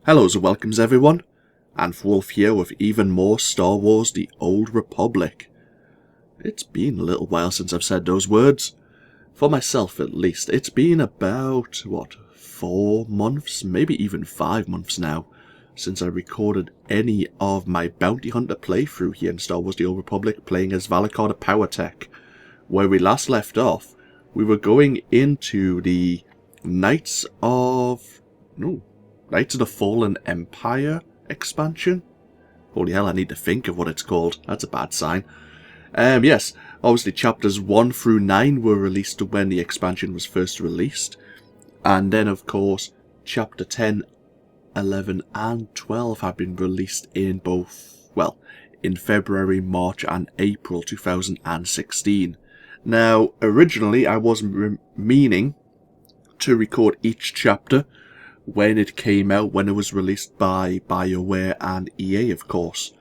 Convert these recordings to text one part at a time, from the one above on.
Hellos and welcomes everyone, AnthWolf here with even more Star Wars The Old Republic. It's been a little while since I've said those words. For myself at least, it's been about, 4 months, maybe even 5 months now, since I recorded any of my Bounty Hunter playthrough here in Star Wars The Old Republic, playing as Valicar the Power Tech. Where we last left off, we were going into the Knights of the Fallen Empire expansion? Holy hell, I need to think of what it's called. That's a bad sign. Yes, obviously chapters 1 through 9 were released when the expansion was first released. And then, of course, chapter 10, 11 and 12 have been released in both, in February, March and April 2016. Now, originally I wasn't meaning to record each chapter when it came out, when it was released by BioWare and EA, of course.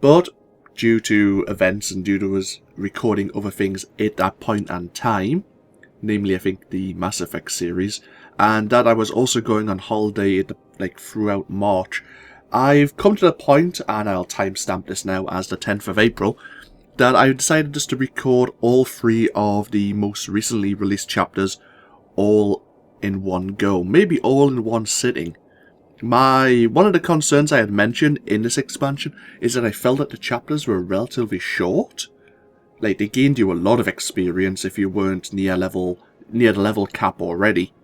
But due to events and due to us recording other things at that point and time, namely I think the Mass Effect series, and that I was also going on holiday throughout March, I've come to the point, and I'll timestamp this now as the 10th of April, that I decided just to record all 3 of the most recently released chapters all in one go, maybe all in one sitting. One of the concerns I had mentioned in this expansion is that I felt that the chapters were relatively short. They gained you a lot of experience if you weren't near the level cap already,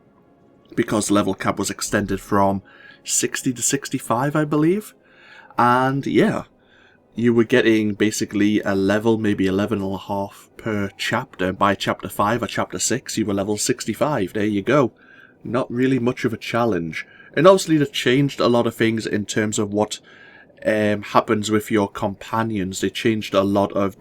because the level cap was extended from 60 to 65, I believe. And yeah, you were getting basically a level, maybe 11.5 per chapter, and by chapter 5 or chapter 6 you were level 65, there you go. Not really much of a challenge. And obviously they changed a lot of things in terms of what happens with your companions. They changed a lot of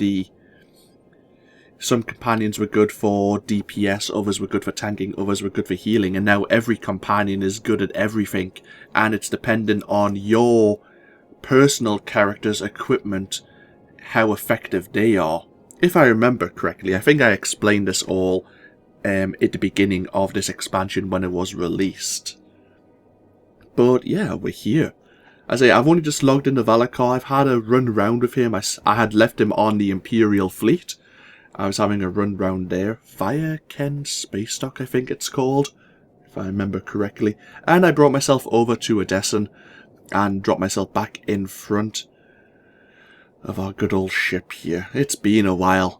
some companions were good for DPS, others were good for tanking, others were good for healing, and now every companion is good at everything, and it's dependent on your personal character's equipment, how effective they are. If I remember correctly, I think I explained this all at the beginning of this expansion when it was released. But yeah, we're here. As I say, I've only just logged into Valicar. I've had a run round with him. I had left him on the Imperial fleet. I was having a run round there. Via Ken Space Dock, I think it's called, if I remember correctly. And I brought myself over to Odessen and dropped myself back in front of our good old ship here. It's been a while.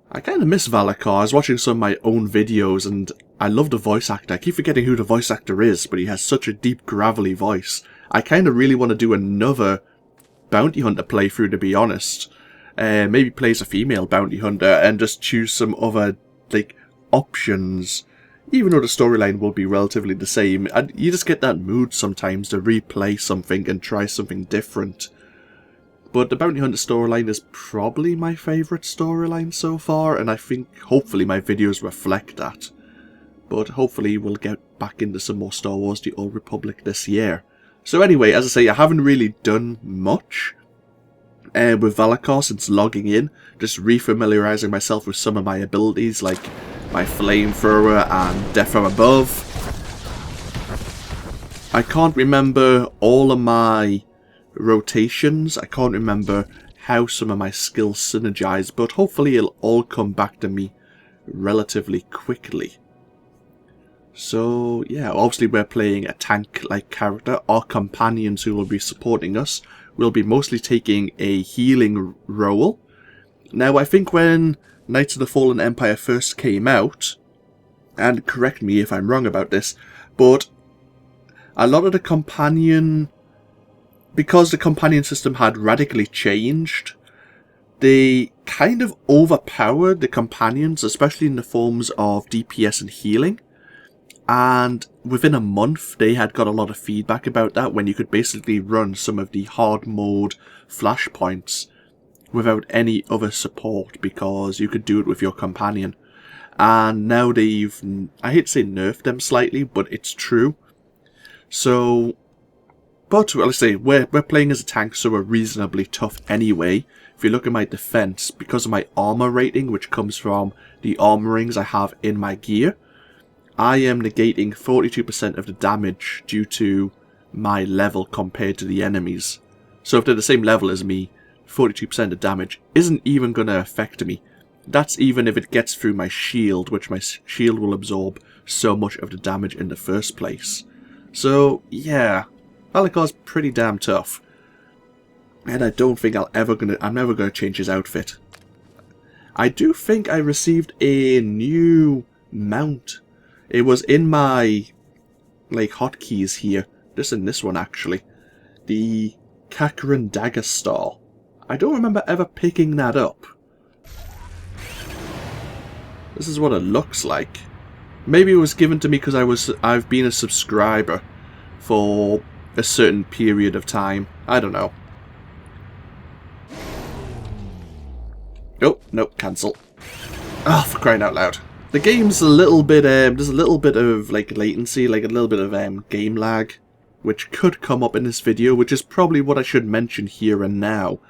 I kind of miss Valicar. I was watching some of my own videos and I love the voice actor. I keep forgetting who the voice actor is, but he has such a deep, gravelly voice. I kind of really want to do another Bounty Hunter playthrough, to be honest. Maybe play as a female Bounty Hunter and just choose some other, options. Even though the storyline will be relatively the same, you just get that mood sometimes to replay something and try something different. But the Bounty Hunter storyline is probably my favourite storyline so far, and I think hopefully my videos reflect that. But hopefully we'll get back into some more Star Wars The Old Republic this year. So anyway, as I say, I haven't really done much with Valicar since logging in, just refamiliarising myself with some of my abilities, like my Flamethrower and Death from Above. I can't remember all of my rotations. I can't remember how some of my skills synergize, but hopefully it'll all come back to me relatively quickly. So yeah, obviously we're playing a tank-like character. Our companions who will be supporting us will be mostly taking a healing role. Now I think when Knights of the Fallen Empire first came out, and correct me if I'm wrong about this, but a lot of the because the companion system had radically changed, they kind of overpowered the companions, especially in the forms of DPS and healing. And within a month, they had got a lot of feedback about that, when you could basically run some of the hard mode flashpoints without any other support, because you could do it with your companion. And now they've, I hate to say nerfed them slightly, but it's true. So, but let's say we're playing as a tank, so we're reasonably tough anyway. If you look at my defense, because of my armor rating, which comes from the armorings I have in my gear, I am negating 42% of the damage due to my level compared to the enemies. So if they're the same level as me, 42% of damage isn't even going to affect me. That's even if it gets through my shield, which my shield will absorb so much of the damage in the first place. So, yeah, Valicar's pretty damn tough. And I don't think I'm never gonna change his outfit. I do think I received a new mount. It was in my, like, hotkeys here. Just in this one, actually. The Kakarun Dagger Star. I don't remember ever picking that up. This is what it looks like. Maybe it was given to me because I've been a subscriber for a certain period of time. I don't know. Oh, no, cancel. Oh, for crying out loud. The game's a little bit, there's a little bit of, like, latency, like a little bit of, game lag, which could come up in this video, which is probably what I should mention here and now.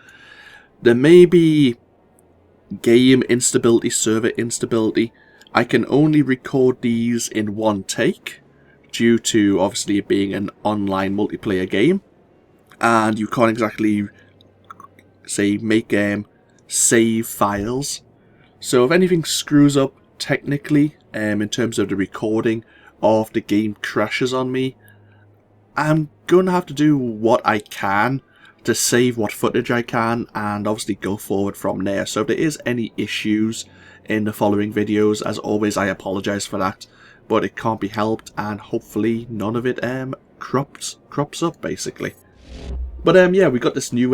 There may be game instability, server instability. I can only record these in one take, due to, obviously, it being an online multiplayer game, and you can't exactly, say, make, save files. So if anything screws up technically in terms of the recording, or if the game crashes on me, I'm going to have to do what I can to save what footage I can and obviously go forward from there. So if there is any issues in the following videos, as always, I apologise for that, but it can't be helped, and hopefully none of it crops up basically. But yeah, we got this new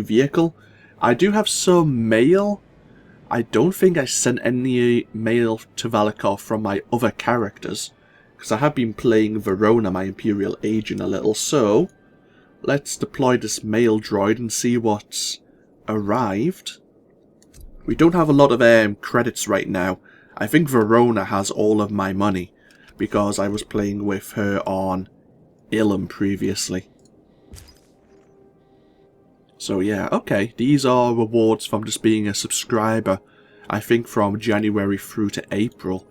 vehicle. I do have some mail. I don't think I sent any mail to Valicar from my other characters, because I have been playing Verona, my Imperial agent, a little. So let's deploy this mail droid and see what's arrived. We don't have a lot of credits right now. I think Verona has all of my money, because I was playing with her on Ilum previously. So yeah, okay, these are rewards from just being a subscriber, I think from January through to April.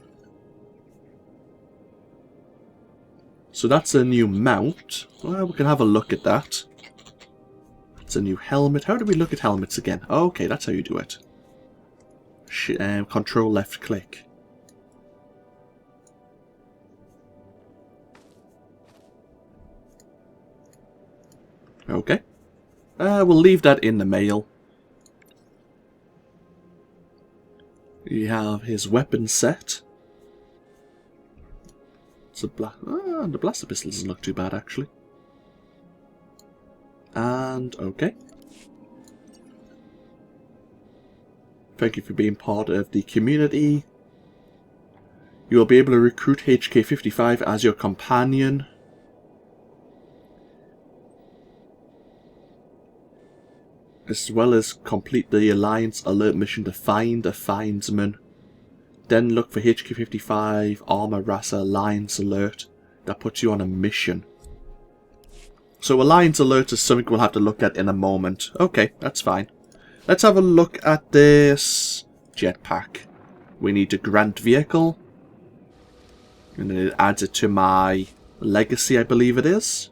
So that's a new mount. Well, we can have a look at that. It's a new helmet. How do we look at helmets again? Okay, that's how you do it. Control left click. Okay. We'll leave that in the mail. You have his weapon set. It's a the blaster pistol doesn't look too bad, actually. And, okay. Thank you for being part of the community. You will be able to recruit HK-55 as your companion. As well as complete the Alliance alert mission to find a findsman. Then look for HK-55 Arma Rasa Alliance alert. That puts you on a mission. So Alliance alert is something we'll have to look at in a moment. Okay, that's fine. Let's have a look at this jetpack. We need a grant vehicle. And then it adds it to my legacy, I believe it is.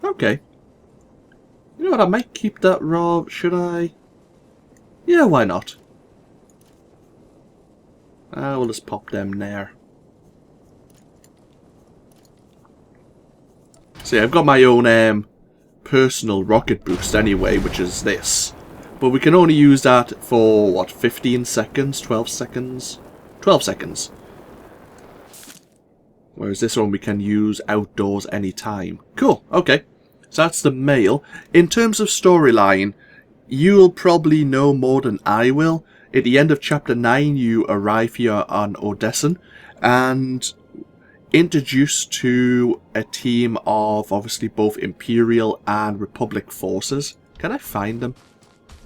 Okay. You know what, I might keep that raw, should I? Yeah, why not? We'll just pop them there. See, I've got my own personal rocket boost anyway, which is this. But we can only use that for, what, 15 seconds? 12 seconds? 12 seconds. Whereas this one we can use outdoors anytime. Cool, okay. So that's the mail. In terms of storyline, you'll probably know more than I will. At the end of Chapter 9, you arrive here on Odessan and introduced to a team of, obviously, both Imperial and Republic forces. Can I find them?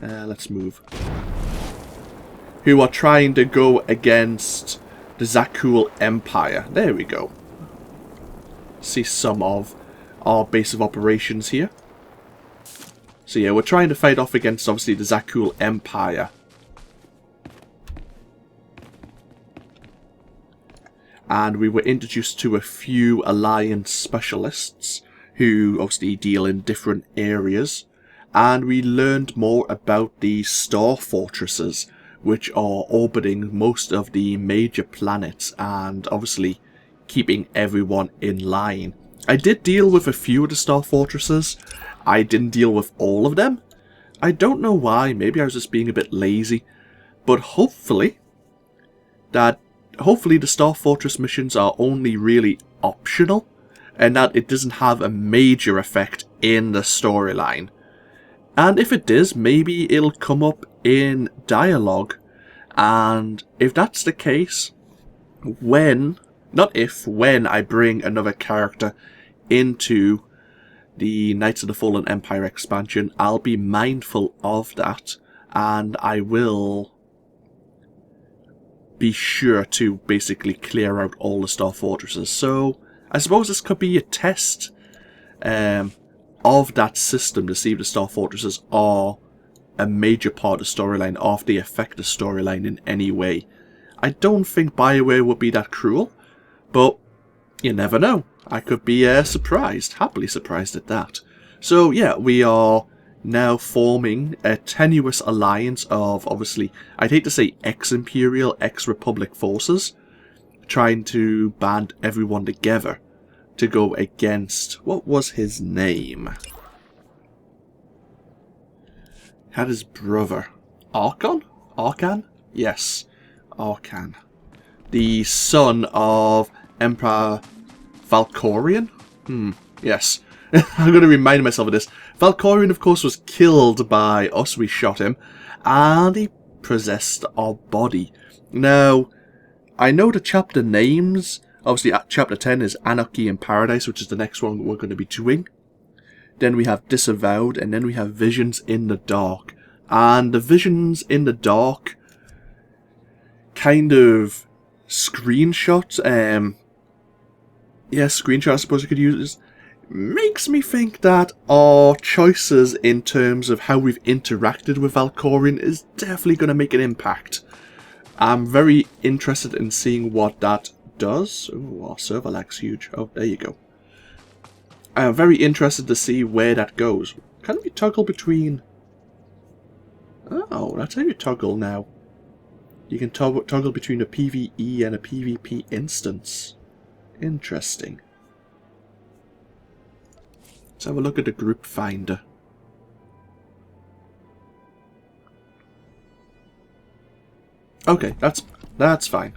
Let's move. Who are trying to go against the Sith Empire. There we go. See some of our base of operations here. So yeah, we're trying to fight off against, obviously, the Sith Empire. and we were introduced to a few Alliance specialists who obviously deal in different areas, and we learned more about the star fortresses, which are orbiting most of the major planets and obviously keeping everyone in line. I did deal with a few of the star fortresses. I didn't deal with all of them. I don't know why, maybe I was just being a bit lazy, but hopefully the Star Fortress missions are only really optional, and that it doesn't have a major effect in the storyline. And if it does, maybe it'll come up in dialogue, and if that's the case, when I bring another character into the Knights of the Fallen Empire expansion, I'll be mindful of that, and I will be sure to basically clear out all the Star Fortresses. So I suppose this could be a test of that system to see if the Star Fortresses are a major part of the storyline, or if they affect the storyline in any way. I don't think BioWare would be that cruel, but you never know. I could be happily surprised at that. So yeah, we are now forming a tenuous alliance of, obviously, I'd hate to say ex-Imperial, ex-Republic forces, trying to band everyone together to go against, what was his name? Had his brother. Archon? Arcan? Yes, Arcan. The son of Emperor Valkorion? Yes. I'm going to remind myself of this. Valkorion, of course, was killed by us. We shot him. And he possessed our body. Now, I know the chapter names. Obviously, chapter 10 is Anarchy in Paradise, which is the next one we're going to be doing. Then we have Disavowed, and then we have Visions in the Dark. And the Visions in the Dark kind of screenshot, screenshot I suppose I could use, makes me think that our choices in terms of how we've interacted with Valkorion is definitely going to make an impact. I'm very interested in seeing what that does. Oh, our server lag's huge. Oh, there you go. I'm very interested to see where that goes. Can we toggle between... Oh, that's how you toggle now. You can toggle between a PvE and a PvP instance. Interesting. Let's have a look at the group finder. Okay, that's fine.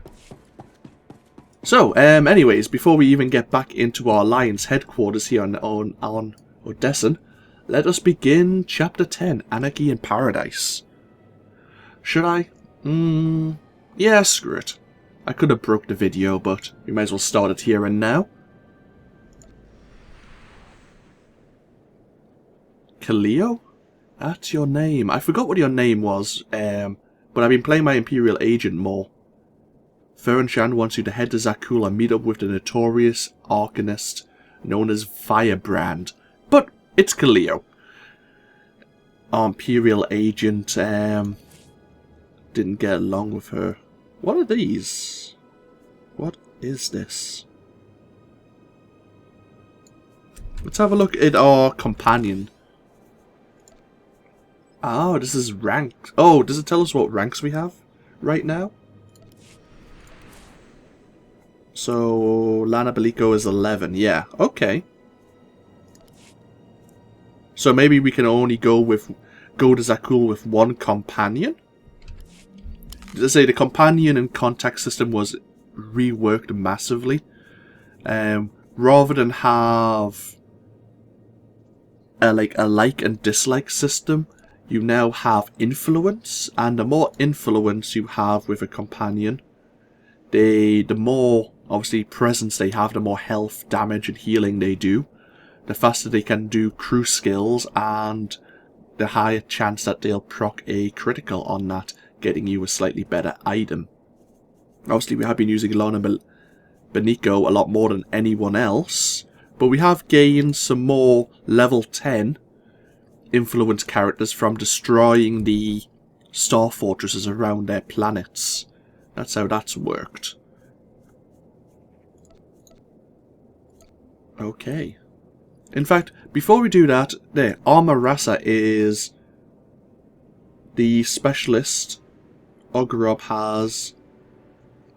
So, anyways, before we even get back into our Alliance headquarters here on Odessen, let us begin Chapter 10, Anarchy in Paradise. Should I? Yeah, screw it. I could have broke the video, but we might as well start it here and now. Kaleo? That's your name. I forgot what your name was, but I've been playing my Imperial Agent more. Ferenshan wants you to head to Zakul and meet up with the notorious Arcanist known as Firebrand. But it's Kaleo. Our Imperial Agent didn't get along with her. What are these? What is this? Let's have a look at our companion. Oh, this is ranks. Oh, does it tell us what ranks we have right now? So, Lana Belico is 11. Yeah, okay. So maybe we can only go to Zakul with one companion? Let's say the companion and contact system was reworked massively. Rather than have a like and dislike system, you now have influence, and the more influence you have with a companion, the more obviously presence they have, the more health, damage and healing they do, the faster they can do crew skills, and the higher chance that they'll proc a critical on that, getting you a slightly better item. Obviously we have been using Lana Benico a lot more than anyone else, but we have gained some more level 10 influence characters from destroying the star fortresses around their planets. That's how that's worked. Okay. In fact, before we do that, there, Arma Rasa is the specialist Ogrub has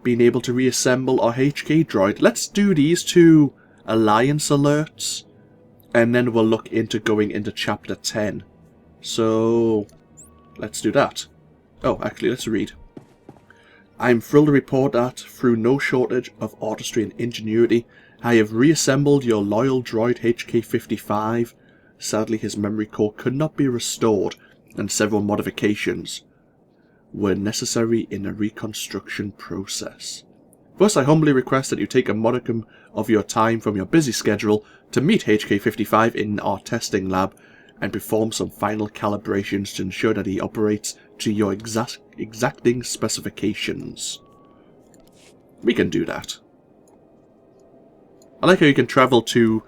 been able to reassemble our HK droid. Let's do these two alliance alerts, and then we'll look into going into chapter 10. So, let's do that. Oh, actually, let's read. I am thrilled to report that, through no shortage of artistry and ingenuity, I have reassembled your loyal droid HK-55. Sadly, his memory core could not be restored, and several modifications were necessary in the reconstruction process. First, I humbly request that you take a modicum of your time from your busy schedule to meet HK-55 in our testing lab and perform some final calibrations to ensure that he operates to your exacting specifications. We can do that. I like how you can travel to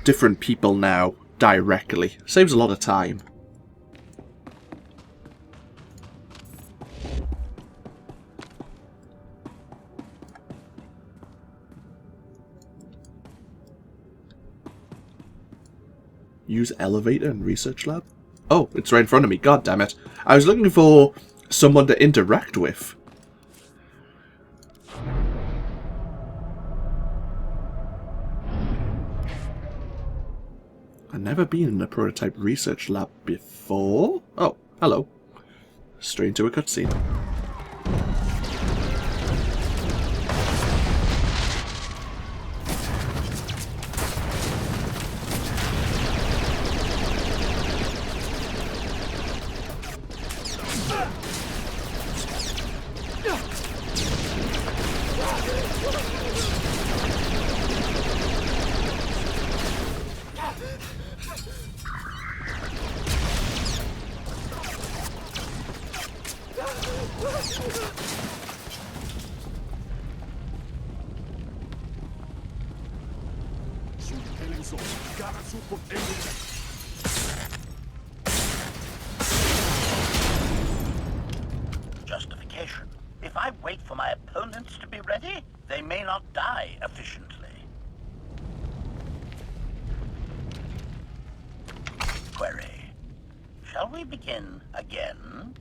different people now directly. Saves a lot of time. Use elevator and research lab? Oh, it's right in front of me. God damn it. I was looking for someone to interact with. I've never been in a prototype research lab before. Oh, hello. Straight into a cutscene. Justification. If I wait for my opponents to be ready, they may not die efficiently. Query. Shall we begin again?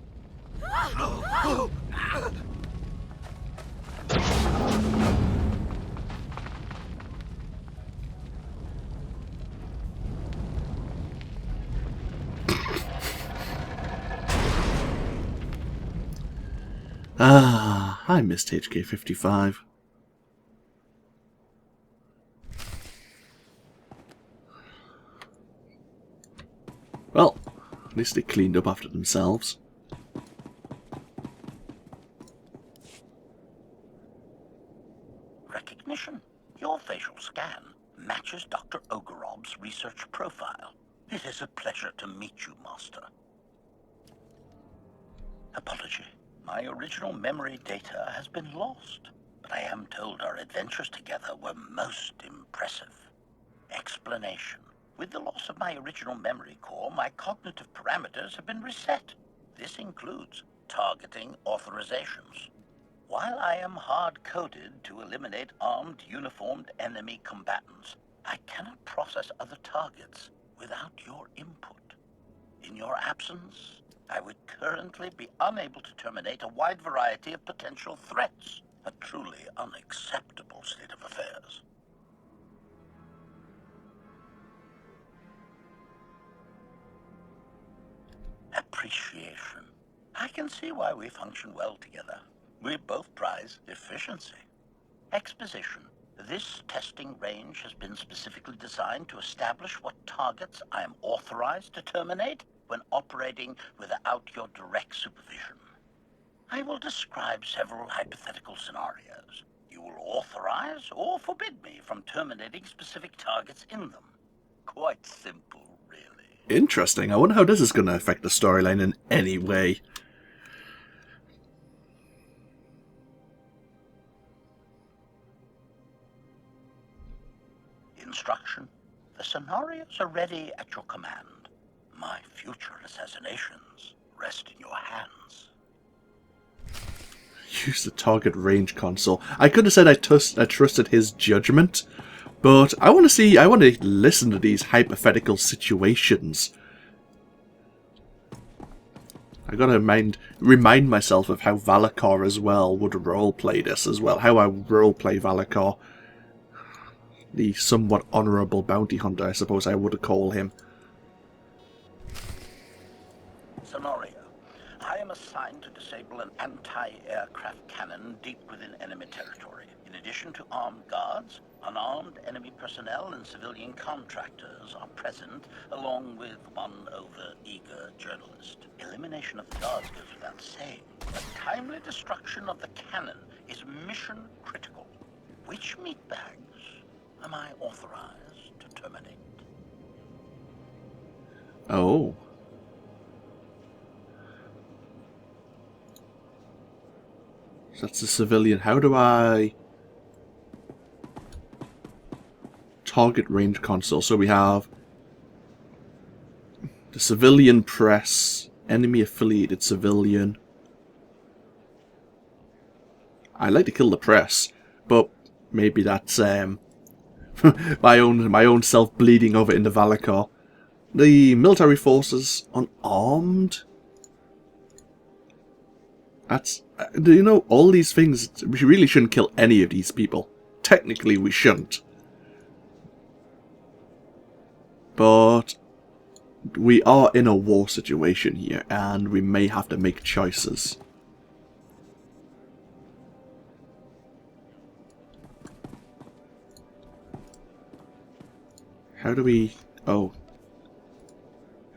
Ah, I missed HK-55. Well, at least they cleaned up after themselves. Recognition. Your facial scan matches Dr. Ogorob's research profile. It is a pleasure to meet you, Master. Apology. My original memory data has been lost, but I am told our adventures together were most impressive. Explanation. With the loss of my original memory core, my cognitive parameters have been reset. This includes targeting authorizations. While I am hard-coded to eliminate armed, uniformed enemy combatants, I cannot process other targets without your input. In your absence, I would currently be unable to terminate a wide variety of potential threats. A truly unacceptable state of affairs. Appreciation. I can see why we function well together. We both prize efficiency. Exposition. This testing range has been specifically designed to establish what targets I am authorized to terminate when operating without your direct supervision. I will describe several hypothetical scenarios. You will authorize or forbid me from terminating specific targets in them. Quite simple, really. Interesting. I wonder how this is going to affect the storyline in any way. Instruction. The scenarios are ready at your command. My future assassinations rest in your hands. Use the target range console. I could have said I trusted his judgment, But I want to listen to these hypothetical situations. I gotta remind myself of how Valicar as well would roleplay this as well. How I roleplay Valicar. The somewhat honourable bounty hunter, I suppose I would call him. Scenario. I am assigned to disable an anti-aircraft cannon deep within enemy territory. In addition to armed guards, unarmed enemy personnel and civilian contractors are present, along with one over-eager journalist. Elimination of the guards goes without saying, but timely destruction of the cannon is mission critical. Which meatbags am I authorized to terminate? Oh. So that's the civilian. How do I... Target range console. So we have the civilian press, enemy affiliated civilian. I like to kill the press, but maybe that's my own self bleeding over into Valicar. The military forces unarmed. That's you know, all these things. We really shouldn't kill any of these people. Technically, we shouldn't. But we are in a war situation here, and we may have to make choices. How do we... Oh.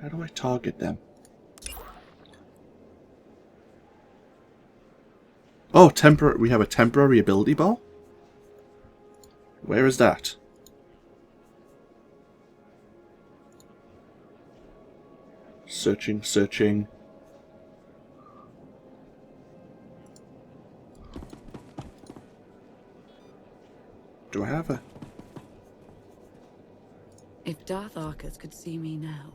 How do I target them? Oh, we have a temporary ability bar? Where is that? Searching. Do I have a... If Darth Arkers could see me now.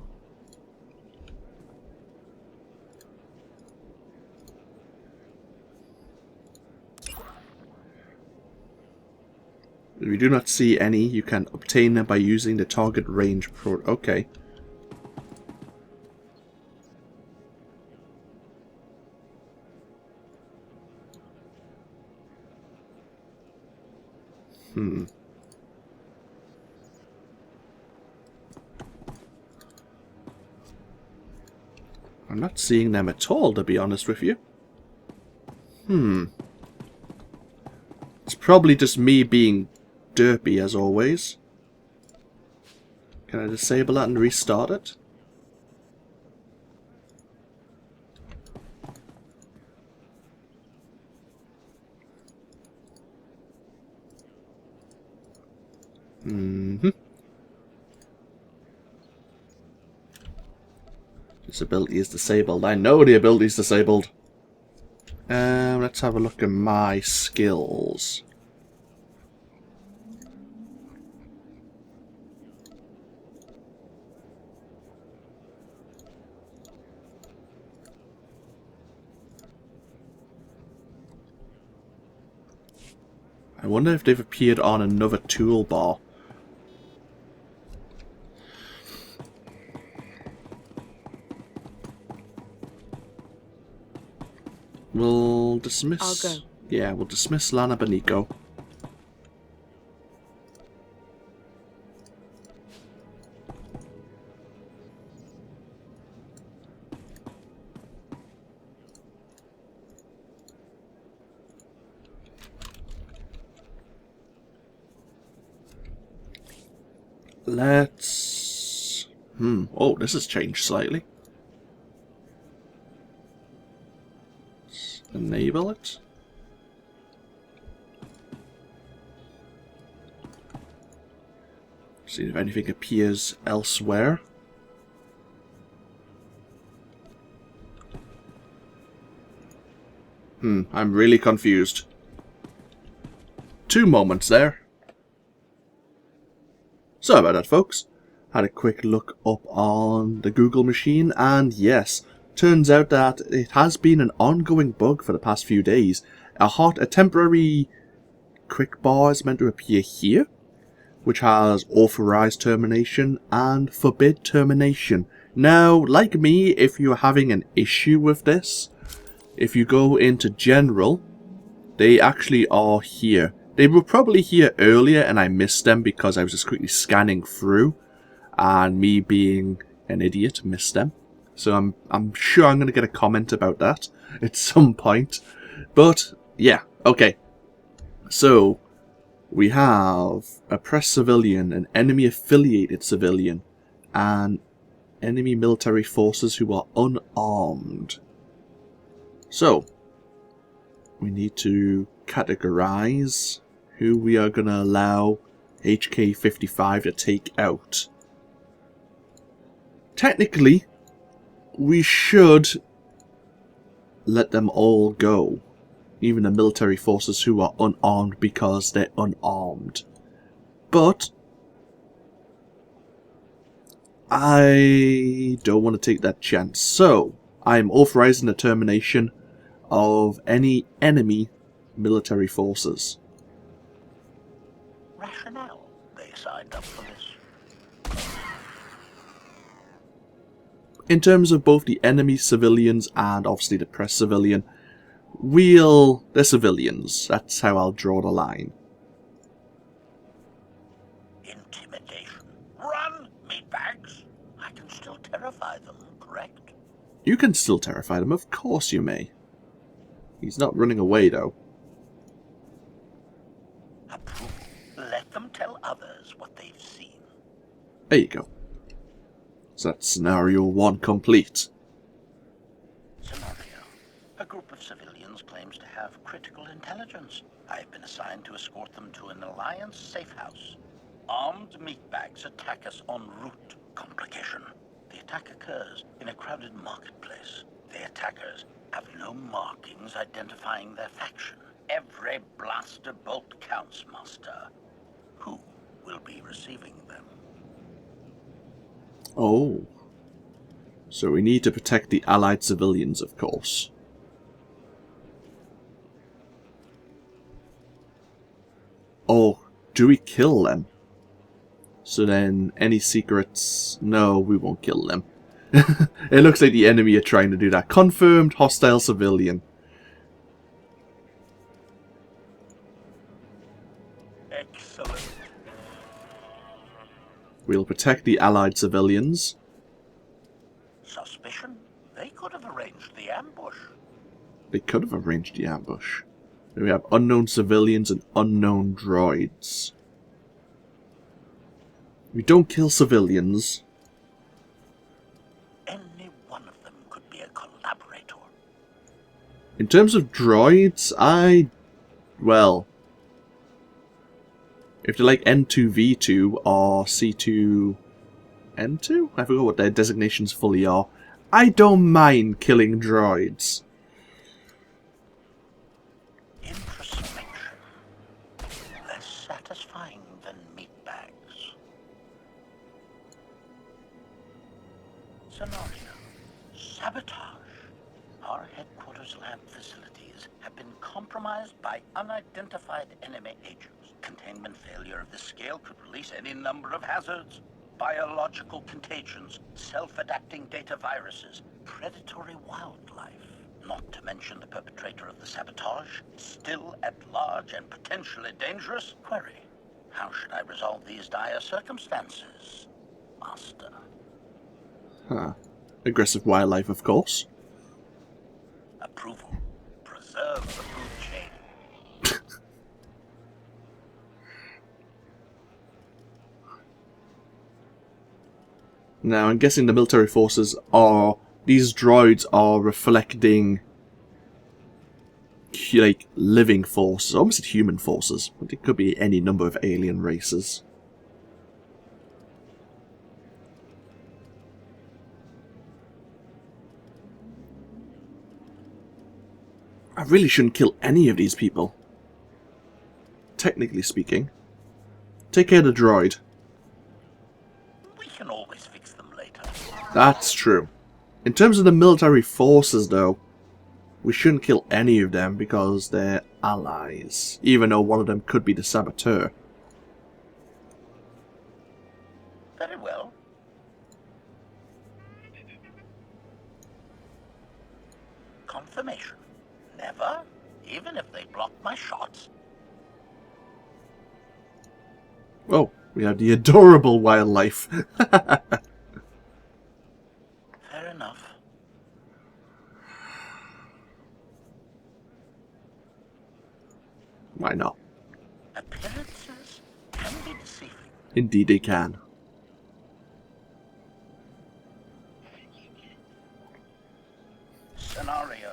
If you do not see any, you can obtain them by using the target range pro... Okay. I'm not seeing them at all, to be honest with you. It's probably just me being derpy, as always. Can I disable that and restart it? This ability is disabled. I know the ability is disabled. Let's have a look at my skills. I wonder if they've appeared on another toolbar. We'll dismiss... I'll go. Yeah, we'll dismiss Lana Benico. Let's... Oh, this has changed slightly. Let's enable it. See if anything appears elsewhere. I'm really confused. 2 moments there. Sorry about that, folks. Had a quick look up on the Google machine, and yes, turns out that it has been an ongoing bug for the past few days. A temporary quick bar is meant to appear here, which has authorized termination and forbid termination. Now, like me, if you're having an issue with this, if you go into general, they actually are here. They were probably here earlier and I missed them because I was just quickly scanning through, and me being an idiot missed them. So I'm sure I'm going to get a comment about that at some point. But yeah, okay. So we have oppressed civilian, an enemy affiliated civilian, and enemy military forces who are unarmed. So we need to categorize who we are going to allow HK-55 to take out. Technically, we should let them all go. Even the military forces who are unarmed because they're unarmed. But I don't want to take that chance. So I'm authorizing the termination of any enemy military forces. Rationale. They signed up for this. In terms of both the enemy civilians and obviously the press civilian, they're civilians. That's how I'll draw the line. Intimidation. Run, meatbags. I can still terrify them, correct? You can still terrify them, of course you may. He's not running away, though. Approval. Let them tell others what they've seen. There you go. So that's scenario 1 complete. Scenario. A group of civilians claims to have critical intelligence. I've been assigned to escort them to an Alliance safe house. Armed meatbags attack us en route. Complication. The attack occurs in a crowded marketplace. The attackers have no markings identifying their faction. Every blaster bolt counts, Master. Who will be receiving them? Oh. So we need to protect the allied civilians, of course. Or do we kill them? So then, any secrets? No, we won't kill them. It looks like the enemy are trying to do that. Confirmed hostile civilian. Excellent. We'll protect the allied civilians. Suspicion? They could have arranged the ambush. They could have arranged the ambush. We have unknown civilians and unknown droids. We don't kill civilians. Any one of them could be a collaborator. In terms of droids, well, if they're like N2V2 or C2N2? I forgot what their designations fully are. I don't mind killing droids. Introspection. Less satisfying than meatbags. Scenario. Sabotage. Our headquarters lab facilities have been compromised by unidentified enemy agents. Containment failure of this scale could release any number of hazards. Biological contagions, self-adapting data viruses, predatory wildlife. Not to mention the perpetrator of the sabotage, still at large and potentially dangerous. Query. How should I resolve these dire circumstances, Master? Huh. Aggressive wildlife, of course. Approval. Preserve the food chain. Now, I'm guessing the military forces are... These droids are reflecting... like, living forces. I almost said human forces. But it could be any number of alien races. I really shouldn't kill any of these people. Technically speaking. Take care of the droid. We can always fix them later. That's true. In terms of the military forces, though, we shouldn't kill any of them because they're allies. Even though one of them could be the saboteur. formation. Never, even if they block my shots. Oh, we have the adorable wildlife. Fair enough. Why not? Appearances can be deceiving. Indeed they can. Scenario.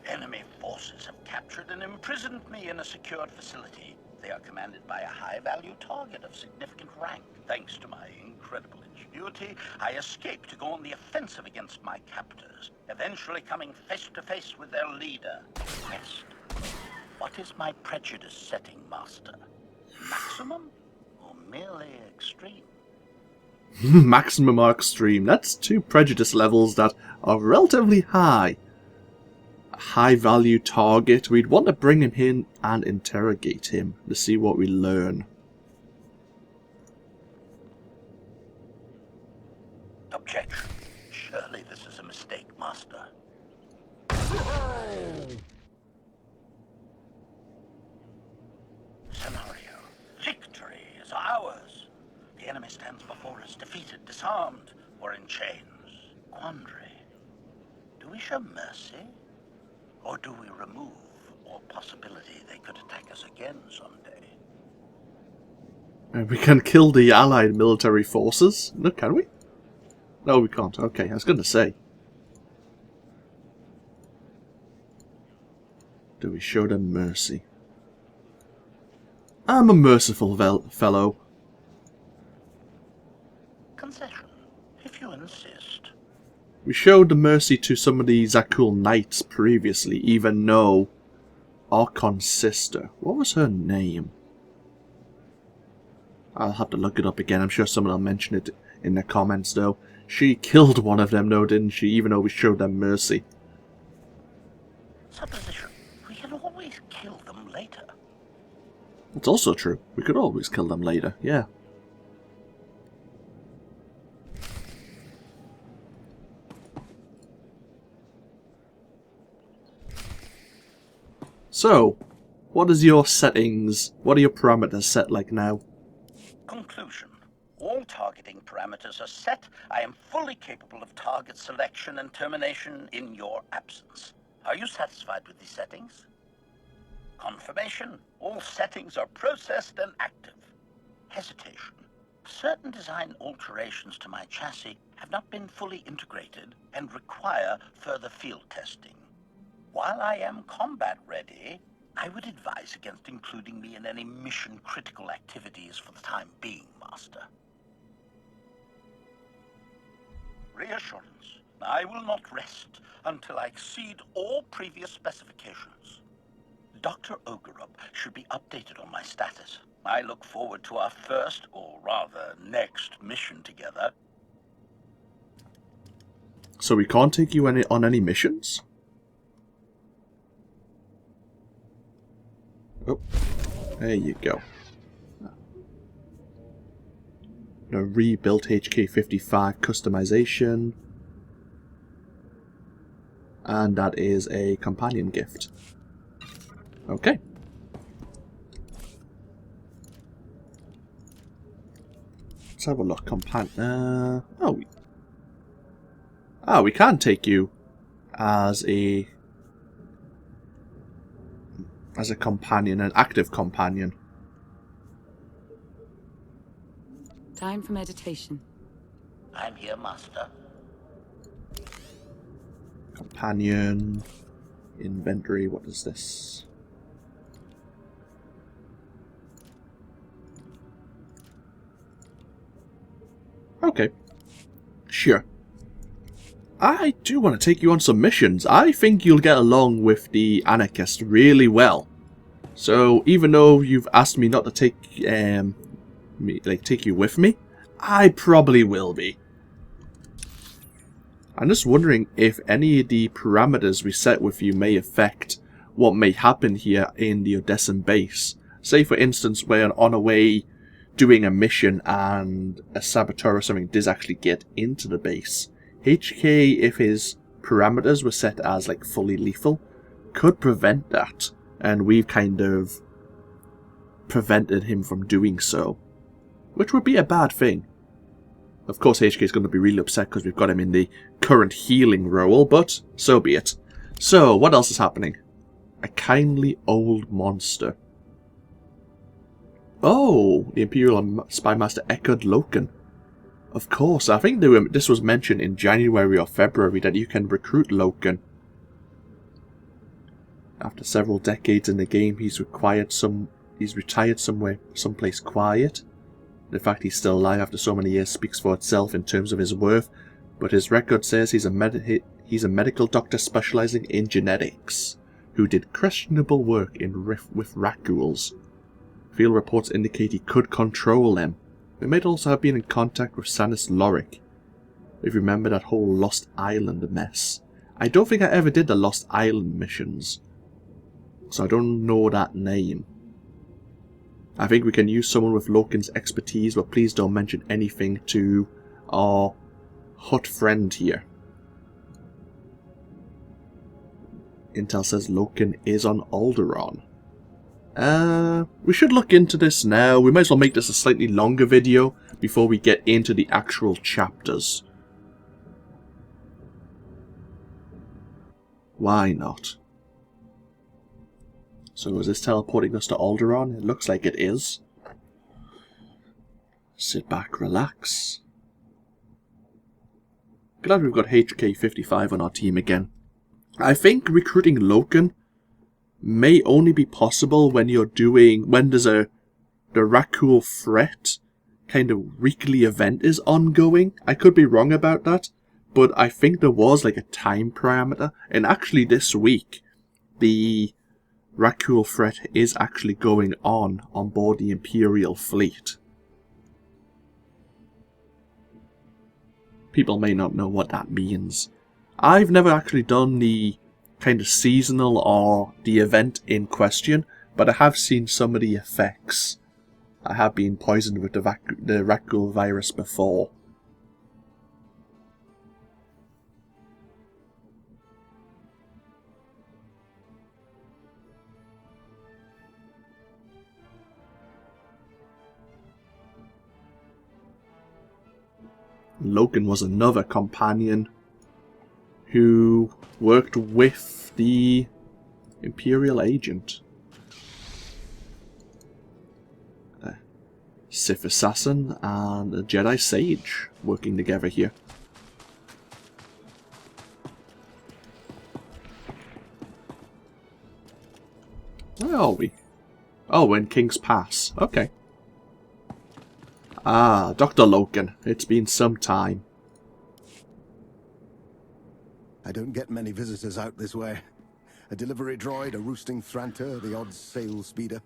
Enemy forces have captured and imprisoned me in a secured facility. They are commanded by a high-value target of significant rank. Thanks to my incredible ingenuity, I escaped to go on the offensive against my captors, eventually coming face-to-face with their leader, Quest. What is my prejudice setting, Master? Maximum or merely extreme? Maximum or extreme. That's two prejudice levels that are relatively high. A high-value target. We'd want to bring him in and interrogate him to see what we learn. Objection. Surely this is a mistake, Master. Scenario. Victory is ours. The enemy stands before us, defeated, disarmed, or in chains. Quandary. Do we show mercy? Or do we remove all possibility they could attack us again someday? We can kill the allied military forces. No, can we? No, we can't. Okay, I was going to say. Do we show them mercy? I'm a merciful fellow. Concession, if you insist. We showed the mercy to some of the Zakul knights previously, even though Archon's sister, what was her name? I'll have to look it up again. I'm sure someone will mention it in the comments though. She killed one of them though, didn't she? Even though we showed them mercy. Supposition, we can always kill them later. That's also true. We could always kill them later, yeah. So, what is your settings? What are your parameters set like now? Conclusion. All targeting parameters are set. I am fully capable of target selection and termination in your absence. Are you satisfied with these settings? Confirmation. All settings are processed and active. Hesitation. Certain design alterations to my chassis have not been fully integrated and require further field testing. While I am combat ready, I would advise against including me in any mission-critical activities for the time being, Master. Reassurance. I will not rest until I exceed all previous specifications. Dr. Ogerup should be updated on my status. I look forward to our first, or rather, next mission together. So we can't take you on any missions? Oh, there you go. The rebuilt HK-55 customization. And that is a companion gift. Okay. Let's have a look. We can take you as a companion, an active companion. Time for meditation. I'm here, Master. Companion. Inventory. What is this? Okay. Sure. I do want to take you on some missions. I think you'll get along with the Anarchist really well. So even though you've asked me not to take take you with me, I probably will be. I'm just wondering if any of the parameters we set with you may affect what may happen here in the Odessan base. Say for instance we're on our way doing a mission and a saboteur or something does actually get into the base. HK, if his parameters were set as like fully lethal, could prevent that, and we've kind of prevented him from doing so, which would be a bad thing. Of course, HK is going to be really upset because we've got him in the current healing role, but so be it. So, what else is happening? A kindly old monster. Oh, the Imperial Spy Master echoed Loken. Of course, I think this was mentioned in January or February that you can recruit Loken. After several decades in the game, he's retired someplace quiet. The fact he's still alive after so many years speaks for itself in terms of his worth, but his record says he's a medical doctor specializing in genetics, who did questionable work with Rakuls. Field reports indicate he could control them. We might also have been in contact with Sanis Lorik. If you remember that whole Lost Island mess. I don't think I ever did the Lost Island missions, so I don't know that name. I think we can use someone with Loken's expertise, but please don't mention anything to our hot friend here. Intel says Loken is on Alderaan. We should look into this now. We might as well make this a slightly longer video before we get into the actual chapters. Why not? So is this teleporting us to Alderaan? It looks like it is. Sit back, relax. Glad we've got HK-55 on our team again. I think recruiting Loken may only be possible when there's the Rakul threat kind of weekly event is ongoing. I could be wrong about that, but I think there was like a time parameter, and actually this week the Rakul threat is actually going on board the Imperial fleet. People may not know what that means. I've never actually done the kind of seasonal or the event in question, but I have seen some of the effects. I have been poisoned with the Rakul virus before. Loken was another companion who worked with the Imperial agent. A Sith assassin and a Jedi sage working together here. Where are we? Oh, we're in King's Pass. Okay. Ah, Dr. Loken. It's been some time. I don't get many visitors out this way. A delivery droid, a roosting Thranter, the odd sail speeder.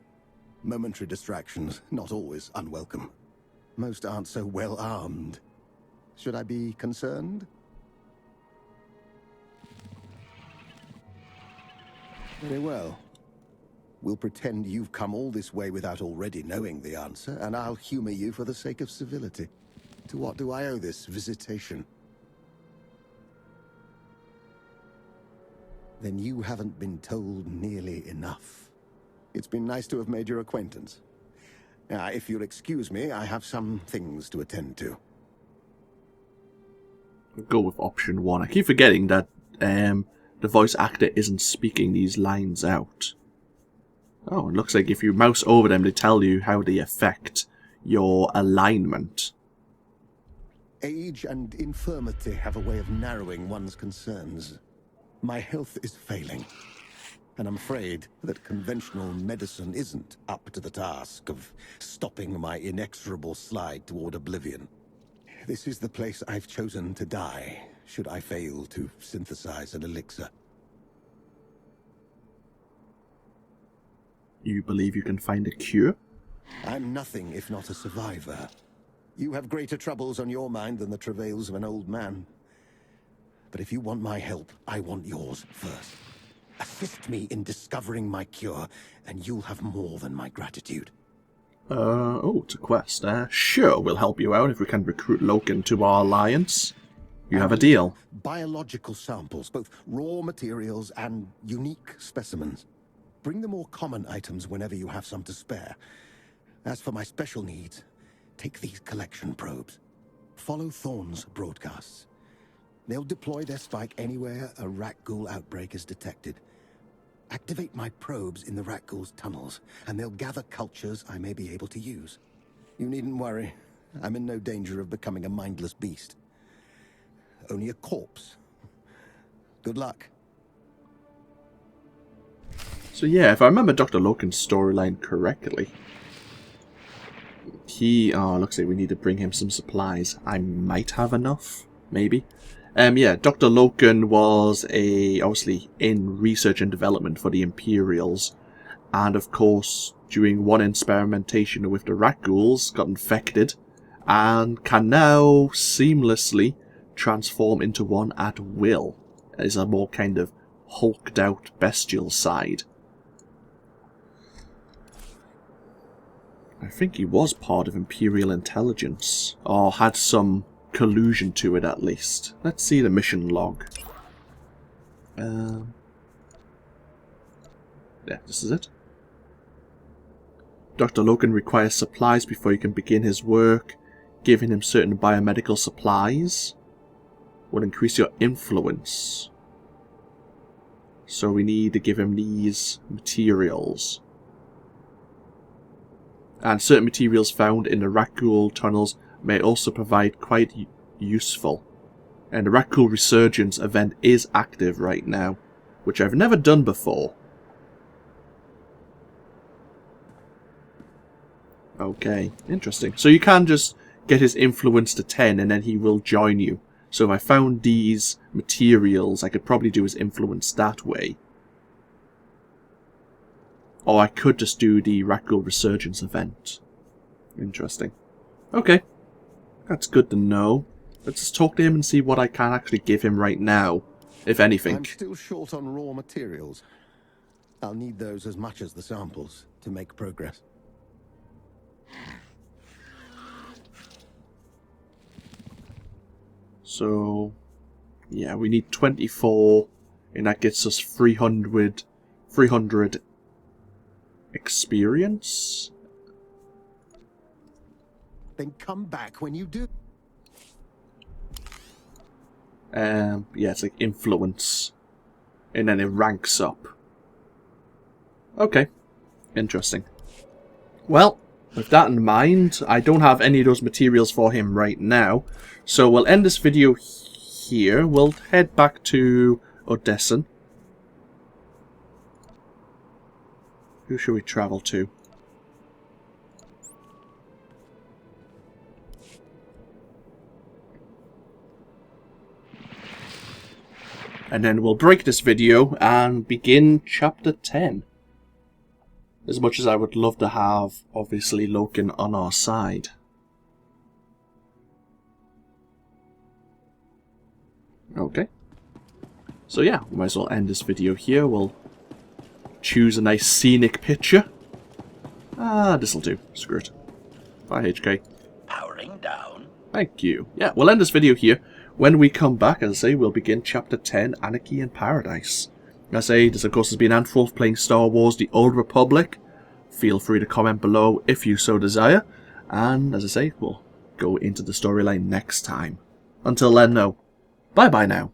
Momentary distractions, not always unwelcome. Most aren't so well armed. Should I be concerned? Very well. We'll pretend you've come all this way without already knowing the answer, and I'll humor you for the sake of civility. To what do I owe this visitation? Then you haven't been told nearly enough. It's been nice to have made your acquaintance. Now, if you'll excuse me, I have some things to attend to. We'll go with option 1. I keep forgetting that the voice actor isn't speaking these lines out. Oh, it looks like if you mouse over them, they tell you how they affect your alignment. Age and infirmity have a way of narrowing one's concerns. My health is failing, and I'm afraid that conventional medicine isn't up to the task of stopping my inexorable slide toward oblivion. This is the place I've chosen to die, should I fail to synthesize an elixir. You believe you can find a cure? I'm nothing if not a survivor. You have greater troubles on your mind than the travails of an old man. But if you want my help, I want yours first. Assist me in discovering my cure, and you'll have more than my gratitude. Oh, it's a quest. Sure, we'll help you out if we can recruit Loken to our alliance. You have a deal. Biological samples, both raw materials and unique specimens. Bring the more common items whenever you have some to spare. As for my special needs, take these collection probes. Follow Thorn's broadcasts. They'll deploy their spike anywhere a rat ghoul outbreak is detected. Activate my probes in the rat ghoul's tunnels, and they'll gather cultures I may be able to use. You needn't worry. I'm in no danger of becoming a mindless beast. Only a corpse. Good luck. So yeah, if I remember Dr. Loken's storyline correctly, looks like we need to bring him some supplies. I might have enough, maybe. Yeah, Dr. Loken was obviously in research and development for the Imperials, and of course, during one experimentation with the rat ghouls, got infected, and can now seamlessly transform into one at will. Is a more kind of hulked out bestial side. I think he was part of Imperial intelligence, or had some collusion to it at least. Let's see the mission log. Yeah, this is it. Dr. Loken requires supplies before he can begin his work. Giving him certain biomedical supplies will increase your influence. So we need to give him these materials. And certain materials found in the rat ghoul tunnels may also provide quite useful. And the rat ghoul resurgence event is active right now, which I've never done before. Okay, interesting. So you can just get his influence to 10 and then he will join you. So if I found these materials, I could probably do his influence that way. Or I could just do the rat ghoul resurgence event. Interesting. Okay. That's good to know. Let's just talk to him and see what I can actually give him right now, if anything. I'm still short on raw materials. I'll need those as much as the samples to make progress. So, yeah, we need 24, and that gets us 300 experience. Then come back when you do. Yeah, it's like influence, and then it ranks up. Okay, interesting. Well, with that in mind, I don't have any of those materials for him right now, so we'll end this video here. We'll head back to Odessen. Who should we travel to? And then we'll break this video and begin Chapter 10. As much as I would love to have, obviously, Loken on our side. Okay. So yeah, we might as well end this video here. We'll choose a nice scenic picture. This'll do. Screw it. Bye, HK. Powering down. Thank you. Yeah, we'll end this video here. When we come back, as I say, we'll begin Chapter 10, Anarchy in Paradise. As I say, this of course has been AnthWolf playing Star Wars The Old Republic. Feel free to comment below if you so desire. And, as I say, we'll go into the storyline next time. Until then, though, bye-bye now.